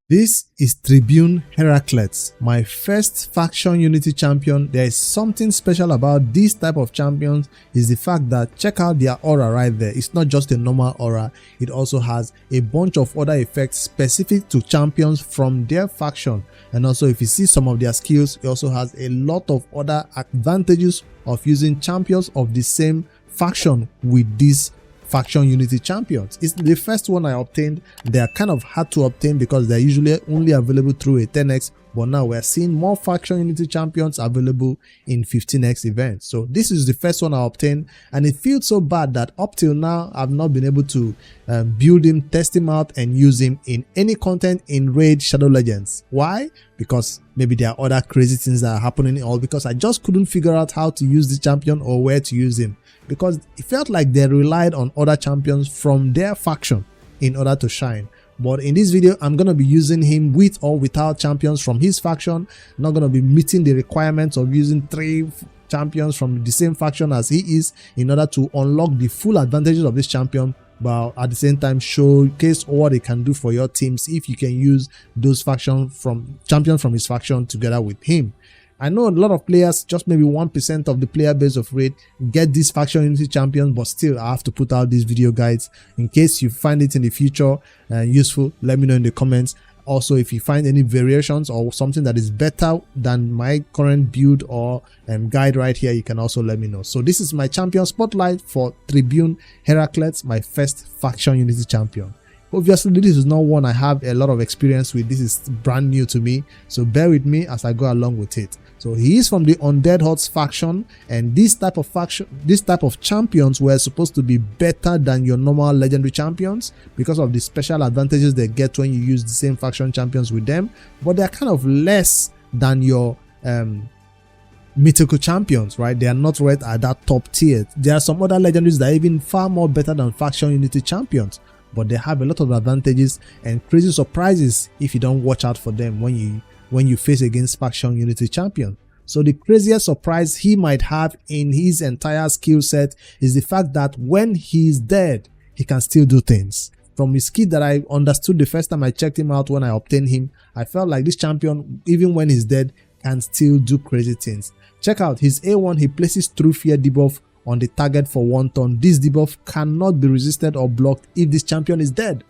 This is Tribune Herakletes, my first faction unity champion. There is something special about this type of champions is the fact that check out their aura right there. It's not just a normal aura, it also has a bunch of other effects specific to champions from their faction. And also if you see some of their skills, it also has a lot of other advantages of using champions of the same faction with this faction unity champions. It's the first one I obtained. They are kind of hard to obtain because they're usually only available through a 10x, but now we're seeing more faction unity champions available in 15x events. So this is the first one I obtained, and it feels so bad that up till now I've not been able to build him, test him out, and use him in any content in Raid Shadow Legends. Why? Because maybe there are other crazy things that are happening, or because I just couldn't figure out how to use the champion or where to use him, because it felt like they relied on other champions from their faction in order to shine. But in this video, I'm going to be using him with or without champions from his faction. I'm not going to be meeting the requirements of using 3 champions from the same faction as he is in order to unlock the full advantages of this champion, but at the same time showcase what it can do for your teams if you can use those champions from his faction together with him. I know a lot of players, just maybe 1% of the player base of Raid, get these faction unity champions, but still I have to put out these video guides in case you find it in the future useful. Let me know in the comments. Also, if you find any variations or something that is better than my current build or guide right here, you can also let me know. So this is my champion spotlight for Tribune Herakletes, my first faction unity champion. Obviously, this is not one I have a lot of experience with. This is brand new to me, so bear with me as I go along with it. So he is from the Undead Hordes faction, and this type of champions were supposed to be better than your normal legendary champions because of the special advantages they get when you use the same faction champions with them, but they're kind of less than your mythical champions, right? They are not right at that top tier. There are some other legendaries that are even far more better than faction unity champions, but they have a lot of advantages and crazy surprises if you don't watch out for them when you face against faction unity champion. So the craziest surprise he might have in his entire skill set is the fact that when he's dead, he can still do things. From his skill that I understood the first time I checked him out when I obtained him, I felt like this champion, even when he's dead, can still do crazy things. Check out his A1, he places True Fear debuff on the target for 1 turn. This debuff cannot be resisted or blocked if this champion is dead.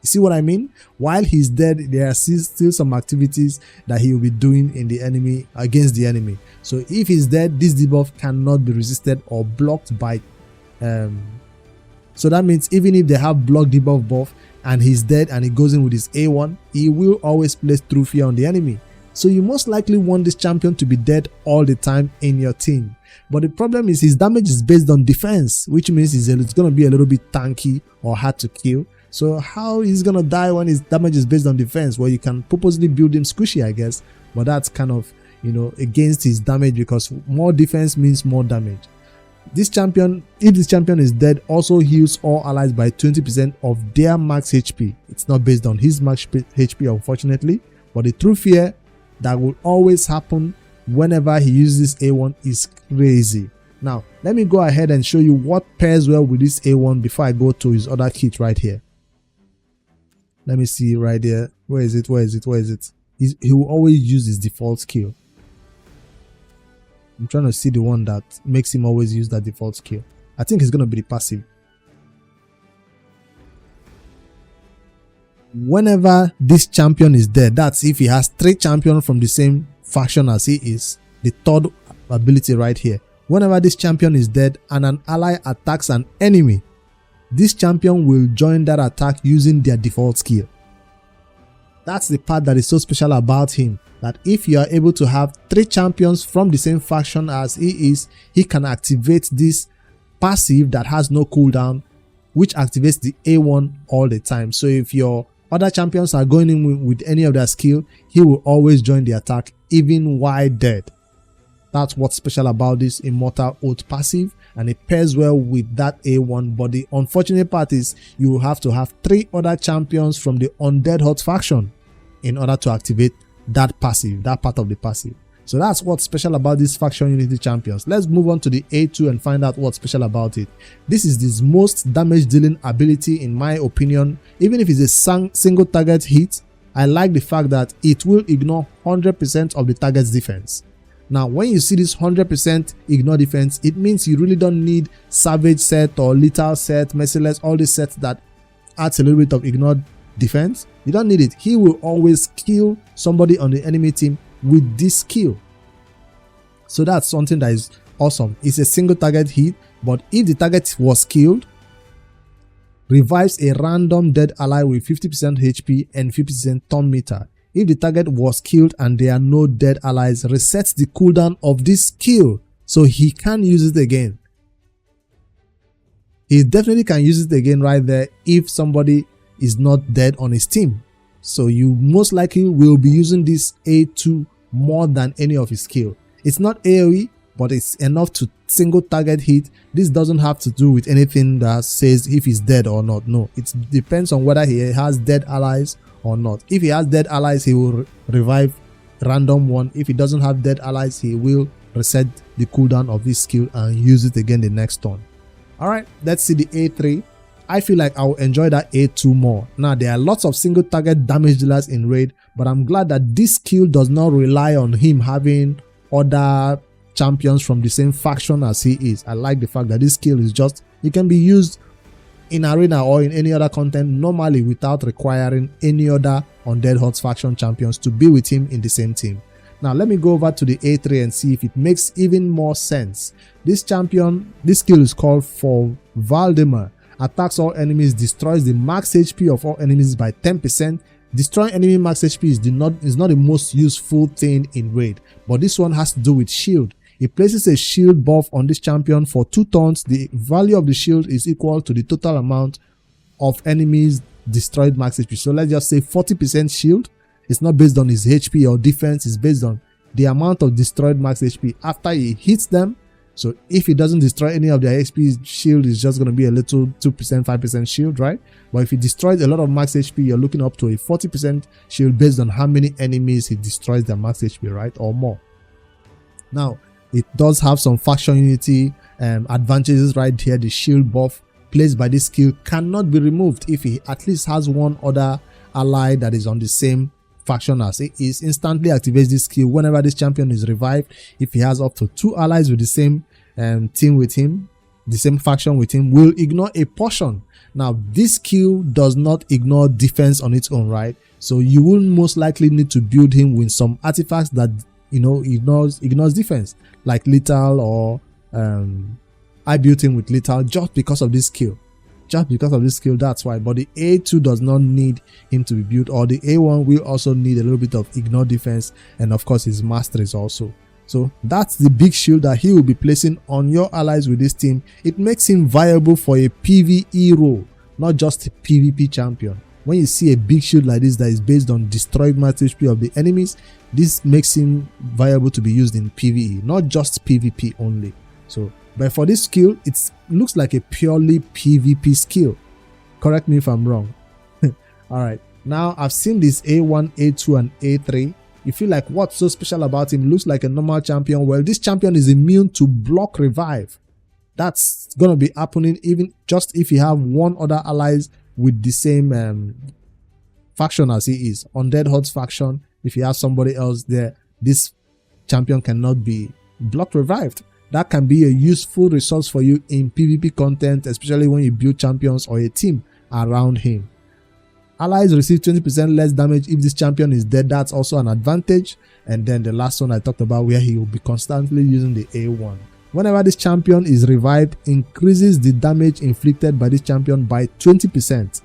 You see what I mean? While he's dead, there are still some activities that he will be doing in the enemy against the enemy. So if he's dead, this debuff cannot be resisted or blocked by so that means even if they have block debuff buff and he's dead and he goes in with his A1, he will always place True Fear on the enemy. So you most likely want this champion to be dead all the time in your team. But the problem is his damage is based on defense, which means it's going to be a little bit tanky or hard to kill. So how he's going to die when his damage is based on defense? Well, you can purposely build him squishy, I guess, but that's kind of, against his damage because more defense means more damage. This champion, if this champion is dead, also heals all allies by 20% of their max HP. It's not based on his max HP, unfortunately, but the True Fear that will always happen whenever he uses A1 is crazy. Now, let me go ahead and show you what pairs well with this A1 before I go to his other kit right here. Let me see right there. Where is it? He will always use his default skill. I'm trying to see the one that makes him always use that default skill. I think it's going to be the passive. Whenever this champion is dead, that's if he has 3 champions from the same faction as he is, the third ability right here. Whenever this champion is dead and an ally attacks an enemy, this champion will join that attack using their default skill. That's the part that is so special about him, that if you are able to have 3 champions from the same faction as he is, he can activate this passive that has no cooldown, which activates the A1 all the time. So if your other champions are going in with any of their skill, he will always join the attack even while dead. That's what's special about this Immortal Oath passive, and it pairs well with that A1. But the unfortunate part is you will have to have 3 other champions from the Undead Hordes faction in order to activate that passive, that part of the passive. So that's what's special about these faction unity champions. Let's move on to the A2 and find out what's special about it. This is the most damage dealing ability in my opinion. Even if it's a single target hit, I like the fact that it will ignore 100% of the target's defense. Now, when you see this 100% ignore defense, it means you really don't need Savage set or Lethal set, Merciless, all these sets that adds a little bit of ignore defense. You don't need it. He will always kill somebody on the enemy team with this skill. So that's something that is awesome. It's a single target hit, but if the target was killed, revives a random dead ally with 50% HP and 50% turn meter. If the target was killed and there are no dead allies, resets the cooldown of this skill, so he can use it again. He definitely can use it again right there if somebody is not dead on his team. So you most likely will be using this A2 more than any of his skill. It's not AoE, but it's enough to single target hit. This doesn't have to do with anything that says if he's dead or not. No, it depends on whether he has dead allies or not. If he has dead allies, he will revive random one. If he doesn't have dead allies, he will reset the cooldown of his skill and use it again the next turn. Alright, let's see the A3. I feel like I will enjoy that A2 more. Now, there are lots of single target damage dealers in raid, but I'm glad that this skill does not rely on him having other champions from the same faction as he is. I like the fact that this skill is just, it can be used in arena or in any other content normally without requiring any other Undead Hordes faction champions to be with him in the same team. Now let me go over to the A3 and see if it makes even more sense. This champion, this skill is called For Valdemar. Attacks all enemies, destroys the max HP of all enemies by 10%. Destroying enemy max HP is not the most useful thing in raid, but this one has to do with shield. It places a shield buff on this champion for 2 turns. The value of the shield is equal to the total amount of enemies destroyed max HP. So let's just say 40% shield. It's not based on his HP or defense, it's based on the amount of destroyed max HP after he hits them. So if he doesn't destroy any of their HP, shield is just going to be a little 2%, 5% shield, right? But if he destroys a lot of max HP, you're looking up to a 40% shield based on how many enemies he destroys their max HP, right? Or more. Now, it does have some faction unity advantages right here. The shield buff placed by this skill cannot be removed if he at least has one other ally that is on the same faction as it is. Instantly activates this skill whenever this champion is revived. If he has up to 2 allies with the same team with him, the same faction with him, will ignore a portion. Now this skill does not ignore defense on its own, right? So you will most likely need to build him with some artifacts that ignores defense, like lethal, or I built him with lethal just because of this skill. That's why. But the A2 does not need him to be built, or the A1 will also need a little bit of ignore defense, and of course his masteries also. So that's the big shield that he will be placing on your allies with this team. It makes him viable for a PvE role, not just a PvP champion. When you see a big shield like this that is based on destroyed max HP of the enemies, this makes him viable to be used in PvE, not just PvP only. So, but for this skill, it looks like a purely PvP skill. Correct me if I'm wrong. Alright, now I've seen this A1, A2 and A3. You feel like what's so special about him? Looks like a normal champion. Well, this champion is immune to block revive. That's gonna be happening even just if you have one other allies with the same faction as he is. Undead Hordes faction, if you have somebody else there, this champion cannot be block revived. That can be a useful resource for you in PvP content, especially when you build champions or a team around him. Allies receive 20% less damage if this champion is dead. That's also an advantage. And then the last one I talked about, where he will be constantly using the A1. Whenever this champion is revived, increases the damage inflicted by this champion by 20%.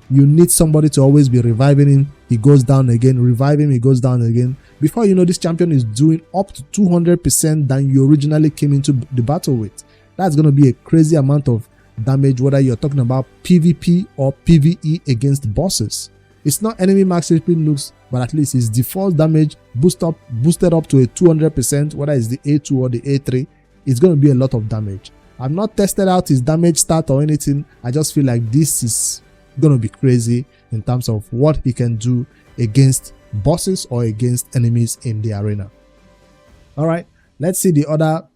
You need somebody to always be reviving him. He goes down again, revive him, he goes down again. Before you know, this champion is doing up to 200% than you originally came into the battle with. That's going to be a crazy amount of damage, whether you're talking about PvP or PvE against bosses. It's not enemy max HP nukes, but at least his default damage boosted up to a 200%, whether it's the A2 or the A3. It's going to be a lot of damage. I've not tested out his damage stat or anything. I just feel like this is going to be crazy in terms of what he can do against bosses or against enemies in the arena. Alright, let's see the other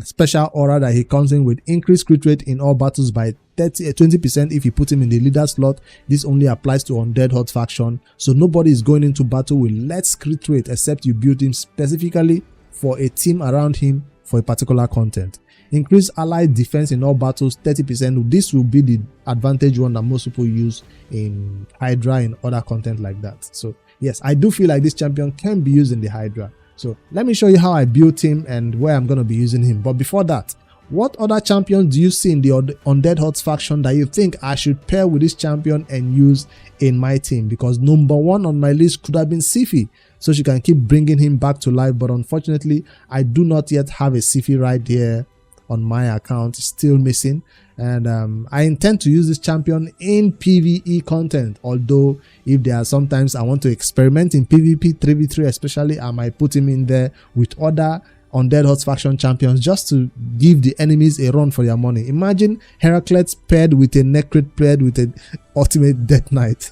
special aura that he comes in with. Increased crit rate in all battles by 20% if you put him in the leader slot. This only applies to Undead Hordes faction, so nobody is going into battle with less crit rate except you build him specifically for a team around him for a particular content. Increase allied defense in all battles 30%. This will be the advantage one that most people use in Hydra and other content like that. So yes, I do feel like this champion can be used in the Hydra. So let me show you how I built him and where I'm going to be using him. But before that, what other champions do you see in the Undead Hordes faction that you think I should pair with this champion and use in my team? Because number one on my list could have been Sifi, so she can keep bringing him back to life. But unfortunately, I do not yet have a Sifi right here on my account, still missing. And I intend to use this champion in PvE content, although if there are sometimes I want to experiment in PvP 3v3 especially, I might put him in there with other Undead Hordes faction champions just to give the enemies a run for their money. Imagine Herakletes paired with a Necrit paired with an Ultimate Death Knight.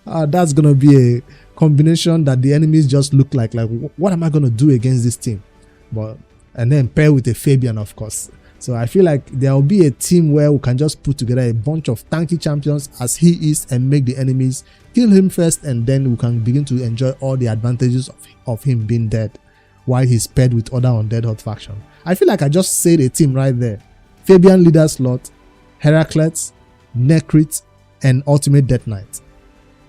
That's gonna be a combination that the enemies just look like what am I gonna do against this team? And then pair with a Fabian, of course. So I feel like there will be a team where we can just put together a bunch of tanky champions as he is and make the enemies kill him first, and then we can begin to enjoy all the advantages of him being dead while he's paired with other Undead Horde faction. I feel like I just said a team right there. Fabian leader slot, Herakletes, Necrit, and Ultimate Death Knight.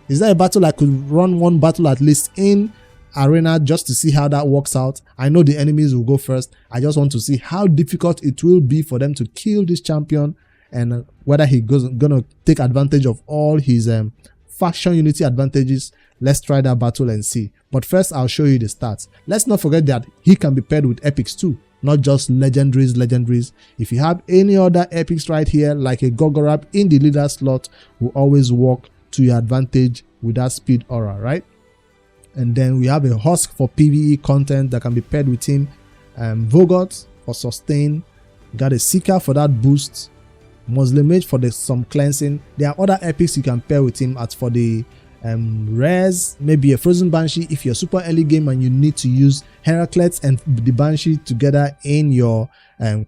Is that a battle I could run one battle at least in arena just to see how that works out? I know the enemies will go first. I just want to see how difficult it will be for them to kill this champion, and whether he gonna take advantage of all his faction unity advantages. Let's try that battle and see. But first, I'll show you the stats. Let's not forget that he can be paired with epics too, not just legendaries. If you have any other epics right here, like a Gogorab in the leader slot, will always work to your advantage with that speed aura, right? And then we have a Husk for PvE content that can be paired with him, Vogot for sustain, got a Seeker for that boost, Muslim Mage for some cleansing. There are other epics you can pair with him as for the rares, maybe a Frozen Banshee if you're super early game and you need to use Herakletes and the Banshee together in your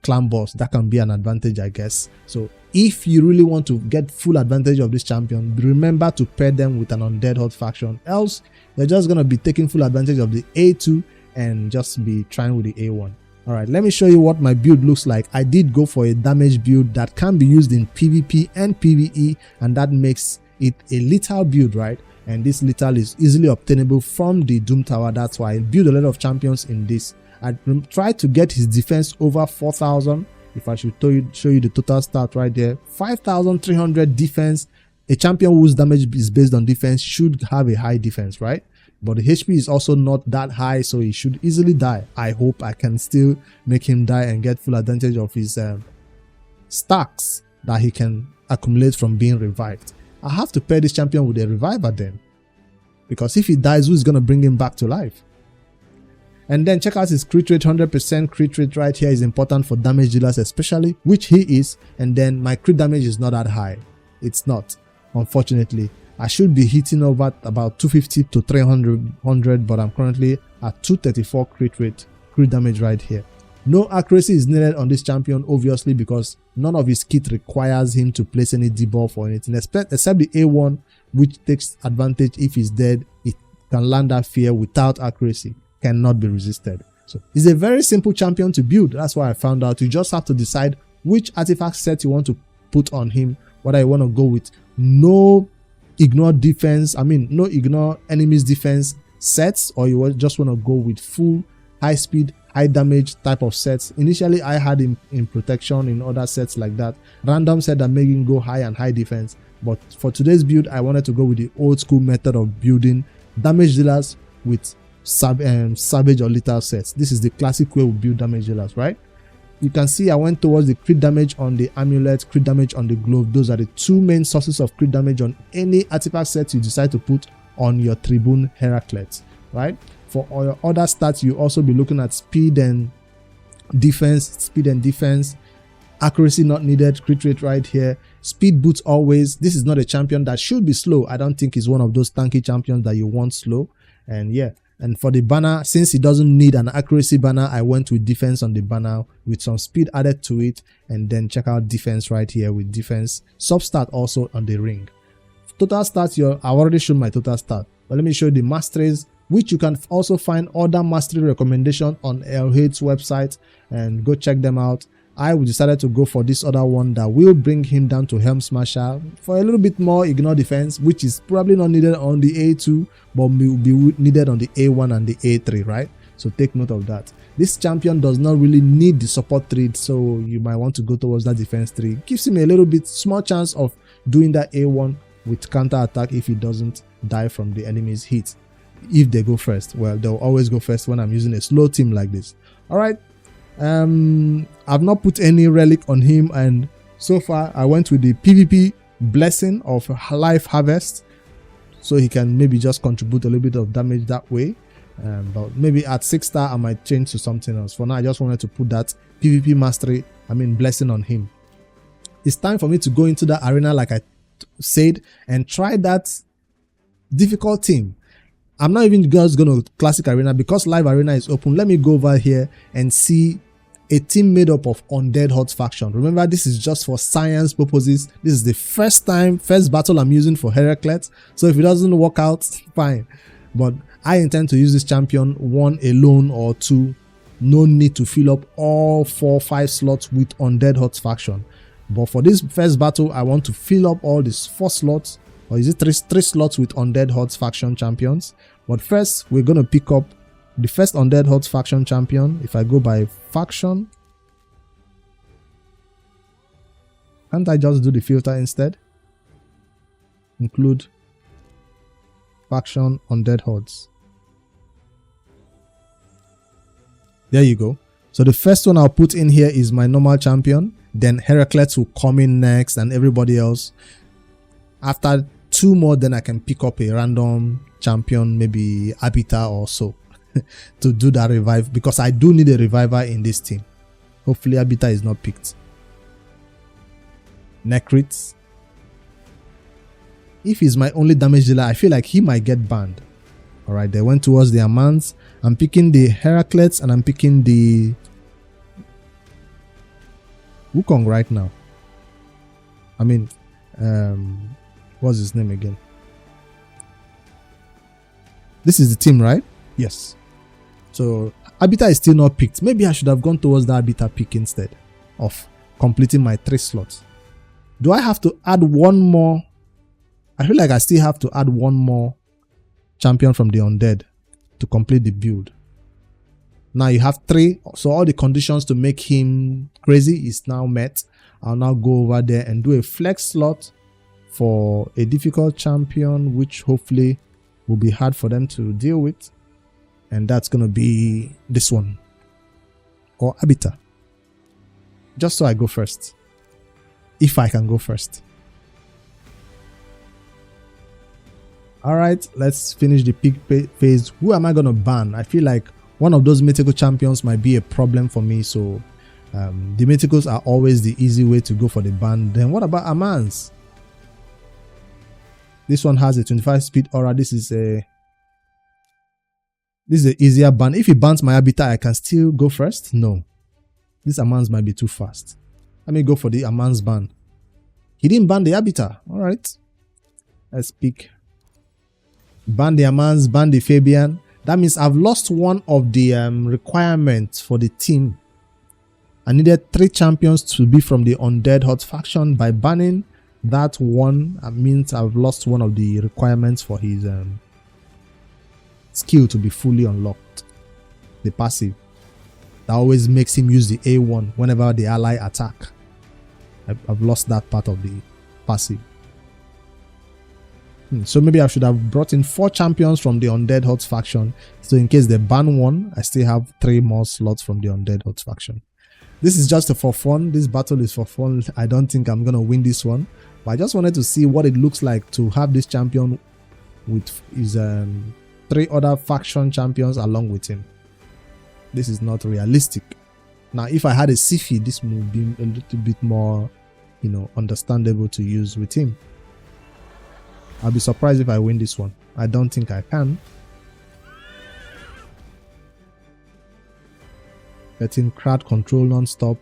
clan boss. That can be an advantage, I guess. So if you really want to get full advantage of this champion, remember to pair them with an Undead Horde faction, else you're just going to be taking full advantage of the A2 and just be trying with the A1. Alright, let me show you what my build looks like. I did go for a damage build that can be used in PvP and PvE, and that makes it a lethal build, right? And this lethal is easily obtainable from the Doom Tower. That's why I build a lot of champions in this. I tried to get his defense over 4,000. If I should show you the total stat right there, 5,300 defense. A champion whose damage is based on defense should have a high defense, right? But the HP is also not that high, so he should easily die. I hope I can still make him die and get full advantage of his stacks that he can accumulate from being revived. I have to pair this champion with a reviver then, because if he dies, who's going to bring him back to life? And then check out his crit rate. 100% crit rate right here is important for damage dealers especially, which he is. And then my crit damage is not that high. It's not, unfortunately. I should be hitting over about 250 to 300, but I'm currently at 234 crit damage right here. No accuracy is needed on this champion, obviously, because none of his kit requires him to place any debuff or anything, except the A1, which takes advantage if he's dead. It can land that fear without accuracy, cannot be resisted. So it's a very simple champion to build. That's why I found out. You just have to decide which artifact set you want to put on him, whether you want to go with no ignore defense, no ignore enemies defense sets, or you just want to go with full high speed, high damage type of sets. Initially, I had him in protection in other sets like that. Random set that made him go high and high defense. But for today's build, I wanted to go with the old school method of building damage dealers with savage or lethal sets. This is the classic way we build damage dealers, right? You can see I went towards the crit damage on the amulet, crit damage on the glove. Those are the two main sources of crit damage on any artifact set you decide to put on your Tribune Herakletes, right? For all your other stats, you also be looking at speed and defense, accuracy not needed, crit rate right here, speed boots always. This is not a champion that should be slow. I don't think he's one of those tanky champions that you want slow. And yeah, And for the banner, since it doesn't need an accuracy banner, I went with defense on the banner with some speed added to it. And then check out defense right here with defense. Substat also on the ring. Total stats, I've already shown my total stat. But let me show you the masteries, which you can also find other mastery recommendations on LH's website, and go check them out. I decided to go for this other one that will bring him down to Helm Smasher for a little bit more ignore defense, which is probably not needed on the A2, but will be needed on the A1 and the A3, right? So take note of that. This champion does not really need the support 3, so you might want to go towards that defense 3. Gives him a little bit small chance of doing that A1 with counter attack if he doesn't die from the enemy's hit. If they go first, well, they'll always go first when I'm using a slow team like this. All right. I've not put any relic on him, and so far I went with the PvP blessing of life harvest, so he can maybe just contribute a little bit of damage that way. But maybe at 6-star I might change to something else. For now, I just wanted to put that PvP mastery, blessing on him. It's time for me to go into the arena like I said and try that difficult team. I'm not even just going to classic arena because live arena is open. Let me go over here and see a team made up of Undead Hordes faction. Remember, this is just for science purposes. This is the first battle I'm using for Herakletes. So if it doesn't work out, fine. But I intend to use this champion 1 alone or 2. No need to fill up all 4-5 slots with Undead Hordes faction. But for this first battle, I want to fill up all these 4 slots. Or is it 3 slots with Undead Hordes faction champions? But first, we're going to pick up the first Undead Hordes faction champion. If I go by faction, can't I just do the filter instead? Include faction Undead Hordes. There you go. So the first one I'll put in here is my normal champion. Then Herakletes will come in next, and everybody else. After 2 more, then I can pick up a random champion, maybe Abita or so, to do that revive, because I do need a reviver in this team. Hopefully Abita is not picked. Necrits. If he's my only damage dealer, I feel like he might get banned. Alright, they went towards the Amans. I'm picking the Herakletes and I'm picking the Wukong right now. What's his name again? This is the team, right? Yes. So Abita is still not picked. Maybe I should have gone towards the Abita pick instead of completing my 3 slots. Do I have to add 1 more? I feel like I still have to add 1 more champion from the Undead to complete the build. Now you have 3, so all the conditions to make him crazy is now met. I'll now go over there and do a flex slot for a difficult champion, which hopefully will be hard for them to deal with. And that's going to be this one. Or Abita. Just so I go first. If I can go first. Alright, let's finish the pick phase. Who am I going to ban? I feel like one of those mythical champions might be a problem for me. So the mythicals are always the easy way to go for the ban. Then what about Amans? This one has a 25 speed aura. This is an easier ban. If he bans my Abita, I can still go first. No, this Amans might be too fast. Let me go for the Amans ban. He didn't ban the Abita. All right, let's pick. Ban the Amans, ban the Fabian. That means I've lost one of the requirements for the team. I needed 3 champions to be from the Undead Hordes faction. By banning that one, means I've lost one of the requirements for his skill to be fully unlocked. The passive. That always makes him use the A1 whenever the ally attack. I've lost that part of the passive. So maybe I should have brought in 4 champions from the Undead Hordes faction. So in case they ban one, I still have 3 more slots from the Undead Hordes faction. This is just for fun. This battle is for fun. I don't think I'm going to win this one. But I just wanted to see what it looks like to have this champion with his 3 other faction champions along with him. This is not realistic. Now, if I had a Sifi, this would be a little bit more, understandable to use with him. I'll be surprised if I win this one. I don't think I can. Getting crowd control non-stop.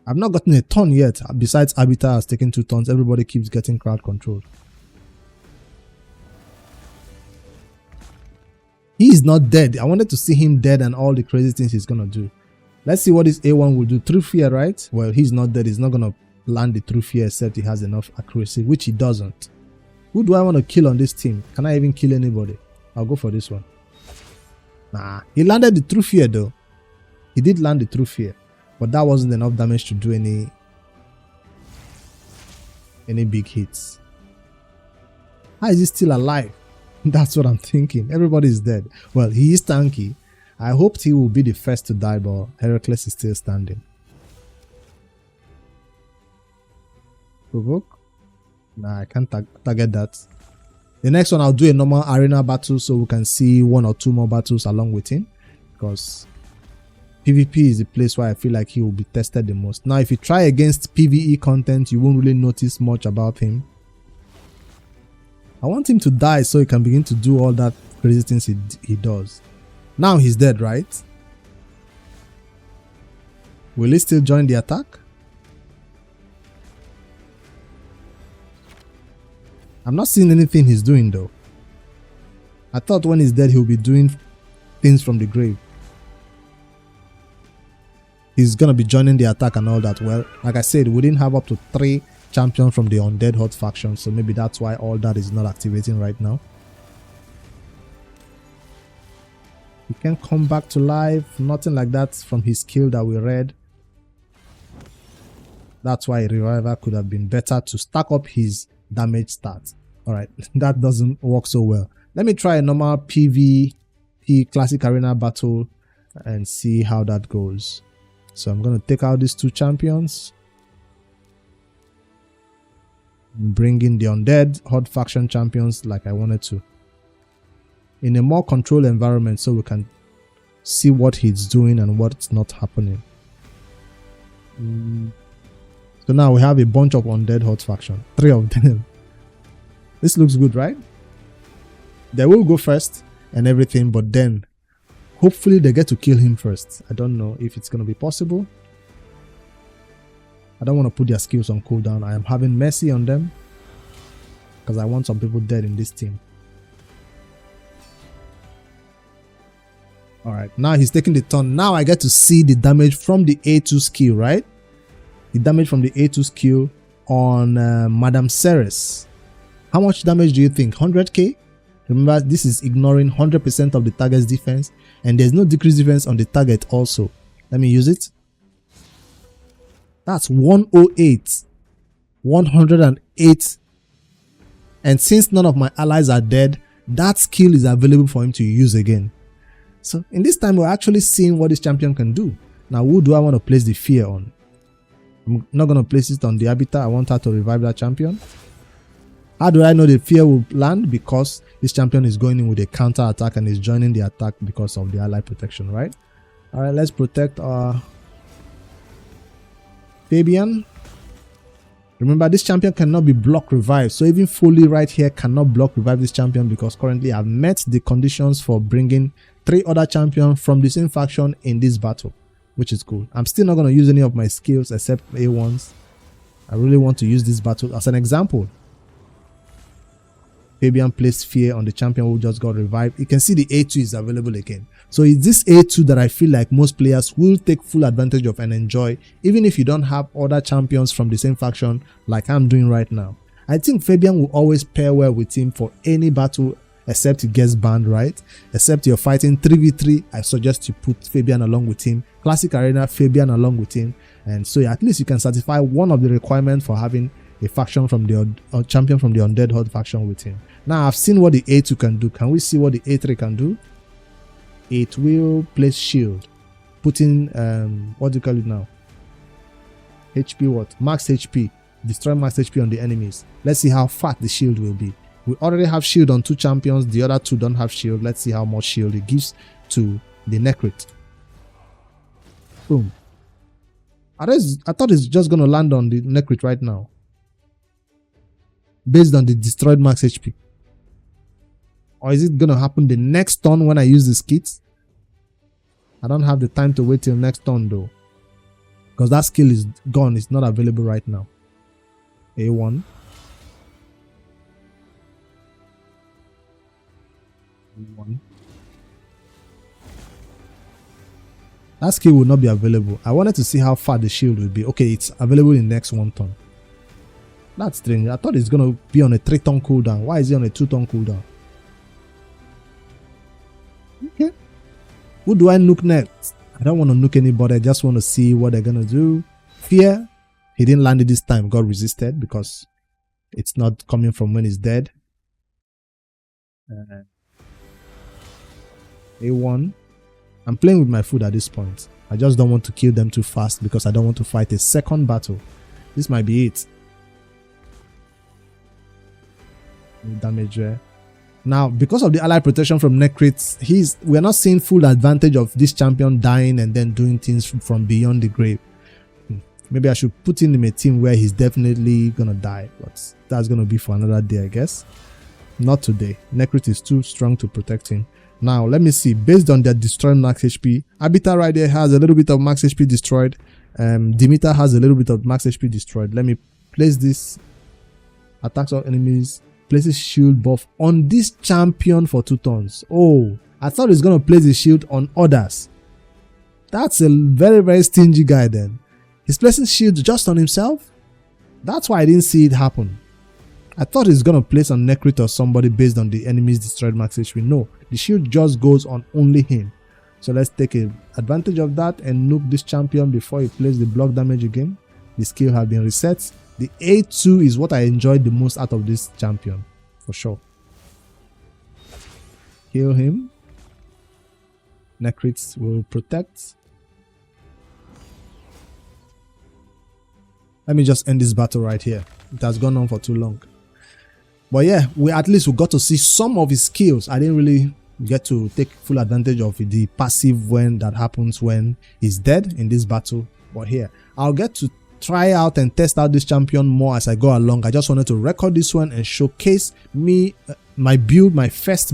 I've not gotten a turn yet. Besides Arbiter has taken 2 turns. Everybody keeps getting crowd control. He is not dead. I wanted to see him dead and all the crazy things he's gonna do. Let's see what this A1 will do. True Fear, right? Well, he's not dead. He's not gonna land the True Fear except he has enough accuracy, which he doesn't. Who do I want to kill on this team? Can I even kill anybody? I'll go for this one. Nah, he landed the True Fear though. He did land the True Fear, but that wasn't enough damage to do any big hits. How is he still alive? That's what I'm thinking. Everybody's dead. Well, he is tanky. I hoped he will be the first to die, but Herakletes is still standing. Provoke? Nah, I can't target that. The next one, I'll do a normal arena battle so we can see 1 or 2 more battles along with him. Because PvP is the place where I feel like he will be tested the most. Now, if you try against PvE content, you won't really notice much about him. I want him to die so he can begin to do all that crazy things he does. Now he's dead, right? Will he still join the attack? I'm not seeing anything he's doing though. I thought when he's dead he'll be doing things from the grave. He's gonna be joining the attack and all that. Well, like I said, we didn't have up to 3 champions from the Undead Hordes faction, so maybe that's why all that is not activating right now. He can come back to life, nothing like that from his skill that we read. That's why a revival could have been better to stack up his damage stats. Alright, that doesn't work so well. Let me try a normal PvP classic arena battle and see how that goes. So I'm going to take out these 2 champions. Bring in the Undead Horde faction champions like I wanted to. In a more controlled environment so we can see what he's doing and what's not happening. So now we have a bunch of Undead Horde faction. 3 of them. This looks good, right? They will go first and everything, but then hopefully they get to kill him first. I don't know if it's going to be possible. I don't want to put their skills on cooldown. I am having mercy on them because I want some people dead in this team. Alright, now he's taking the turn. Now I get to see the damage from the A2 skill, right? The damage from the A2 skill on Madame Ceres. How much damage do you think? 100k? Remember, this is ignoring 100% of the target's defense, and there's no decreased defense on the target also. Let me use it. That's 108. 108. And since none of my allies are dead, that skill is available for him to use again. So in this time, we're actually seeing what this champion can do. Now, who do I want to place the fear on? I'm not going to place it on the Arbiter. I want her to revive that champion. How do I know the fear will land? Because this champion is going in with a counter attack and is joining the attack because of the ally protection, right? Alright, let's protect our Fabian. Remember, this champion cannot be block revived. So even Foley right here cannot block revive this champion because currently I've met the conditions for bringing 3 other champions from the same faction in this battle, which is cool. I'm still not going to use any of my skills except A1s. I really want to use this battle as an example. Fabian placed fear on the champion who just got revived. You can see the A2 is available again. So it's this A2 that I feel like most players will take full advantage of and enjoy, even if you don't have other champions from the same faction like I'm doing right now. I think Fabian will always pair well with him for any battle except he gets banned, right? Except you're fighting 3v3, I suggest you put Fabian along with him. Classic Arena, Fabian along with him. And so at least you can satisfy one of the requirements for having a faction from the champion from the Undead Horde faction with him. Now I've seen what the A2 can do. Can we see what the A3 can do? It will place shield, putting what do you call it now? HP what? Max HP. Destroy max HP on the enemies. Let's see how fat the shield will be. We already have shield on 2 champions. The other 2 don't have shield. Let's see how much shield it gives to the Necrit. Boom. I thought it's just going to land on the Necrit right now, based on the destroyed max HP. Or is it gonna happen the next turn when I use this kit? I don't have the time to wait till next turn though, because that skill is gone. It's not available right now. A1. A1. That skill will not be available. I wanted to see how far the shield will be. Okay, it's available in the next 1 turn. That's strange. I thought it's going to be on a 3-turn cooldown. Why is it on a 2-turn cooldown? Okay. Who do I nuke next? I don't want to nuke anybody. I just want to see what they're going to do. Fear. He didn't land it this time. Got resisted because it's not coming from when he's dead. A1. I'm playing with my food at this point. I just don't want to kill them too fast because I don't want to fight a second battle. This might be it. Damage there. Now, because of the ally protection from Necrates, we're not seeing full advantage of this champion dying and then doing things from beyond the grave. Maybe I should put him in a team where he's definitely gonna die, but that's gonna be for another day, I guess. Not today. Necrate is too strong to protect him. Now, let me see. Based on their destroyed max HP, Abita right there has a little bit of max HP destroyed. Demeter has a little bit of max HP destroyed. Let me place this. Attacks all enemies. Places shield buff on this champion for 2 turns. Oh, I thought he's going to place the shield on others. That's a very, very stingy guy then. He's placing shield just on himself? That's why I didn't see it happen. I thought he's going to place on Necrate or somebody based on the enemy's destroyed max HP. No, the shield just goes on only him. So let's take advantage of that and nuke this champion before he plays the block damage again. The skill has been reset. The A2 is what I enjoyed the most out of this champion, for sure. Kill him. Necrates will protect. Let me just end this battle right here. It has gone on for too long. But yeah, we got to see some of his skills. I didn't really get to take full advantage of the passive when that happens when he's dead in this battle. But here, I'll get to try out and test out this champion more as I go along. I just wanted to record this one and showcase my build, my first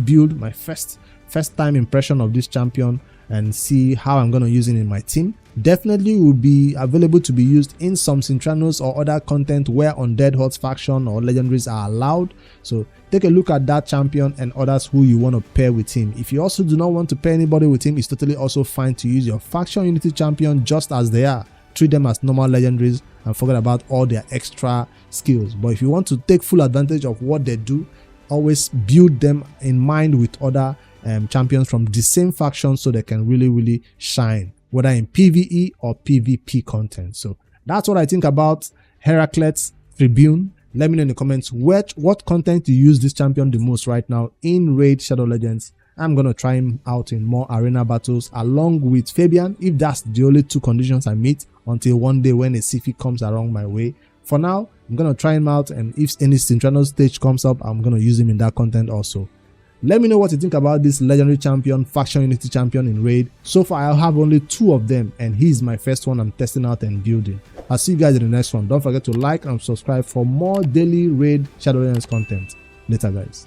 time impression of this champion, and see how I'm going to use it in my team. Definitely will be available to be used in some Cintranos or other content where Undead Hordes faction or legendaries are allowed. So take a look at that champion and others who you want to pair with him. If you also do not want to pair anybody with him, it's totally also fine to use your faction unity champion just as they are. Treat them as normal legendaries and forget about all their extra skills. But if you want to take full advantage of what they do, always build them in mind with other champions from the same faction so they can really shine, whether in PvE or PvP content. So that's what I think about Herakletes Tribune. Let me know in the comments what content you use this champion the most right now in Raid Shadow Legends. I'm going to try him out in more arena battles along with Fabian, if that's the only 2 conditions I meet, until one day when a Sifi comes around my way. For now, I'm going to try him out, and if any Cintrano stage comes up, I'm going to use him in that content also. Let me know what you think about this legendary champion, faction unity champion in Raid. So far, I have only 2 of them, and he's my first one I'm testing out and building. I'll see you guys in the next one. Don't forget to like and subscribe for more daily Raid Shadow Legends content. Later, guys.